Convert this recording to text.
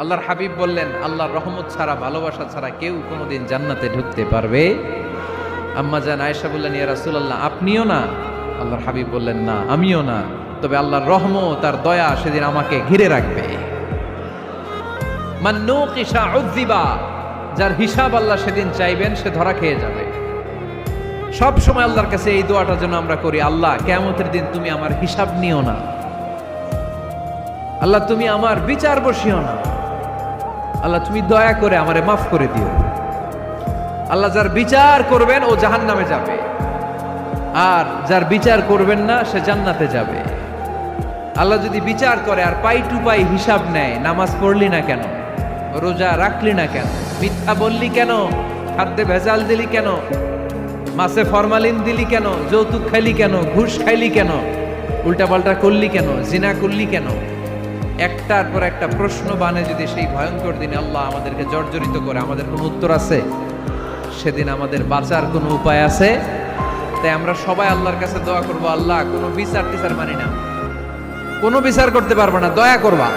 আল্লাহর হাবিব বললেন, আল্লাহর রহমত ছাড়া, ভালোবাসা ছাড়া কেউ কোনোদিন জান্নাতে ঢুকতে পারবে? আম্মা জান আয়েশা বললেন, ইয়া রাসূলুল্লাহ, আপনিও না? আল্লাহর হাবিব বললেন, না, আমিও না, তবে আল্লাহর রহমত আর দয়া সেদিন আমাকে ঘিরে রাখবে। মান নুকিশা উযিবা, যার হিসাব আল্লাহ সেদিন চাইবেন সে ধরা খেয়ে যাবে। সব সময় আল্লাহর কাছে এই দোয়াটা যেন আমরা করি, আল্লাহ কিয়ামতের দিন তুমি আমার হিসাব নিও না, আল্লাহ তুমি আমার বিচার বসিও না, আল্লাহ তুমি দয়া করে আমারে মাফ করে দিও। আল্লাহ যার বিচার করবেন ও জাহান্নামে যাবে, আর যার বিচার করবেন না সে জান্নাতে যাবে। আল্লাহ যদি বিচার করে আর পাই টু পাই হিসাব নেয়, নামাজ পড়লি না কেন, রোজা রাখলি না কেন, মিথ্যা বললি কেন, খাদ্যে ভেজাল দিলি কেন, মাছে ফরমালিন দিলি কেন, যৌতুক খাইলি কেন, ঘুষ খাইলি কেন, উল্টাপাল্টা করলি কেন, জিনা করলি কেন, একটার পর একটা প্রশ্ন বানে যদি সেই ভয়ঙ্কর দিনে আল্লাহ আমাদেরকে জর্জরিত করে, আমাদের কোনো উত্তর আছে? সেদিন আমাদের বাঁচার কোনো উপায় আছে? তাই আমরা সবাই আল্লাহর কাছে দোয়া করবো, আল্লাহ কোনো বিচার টিচার মানি না, কোনো বিচার করতে পারবো না, দয়া করবা।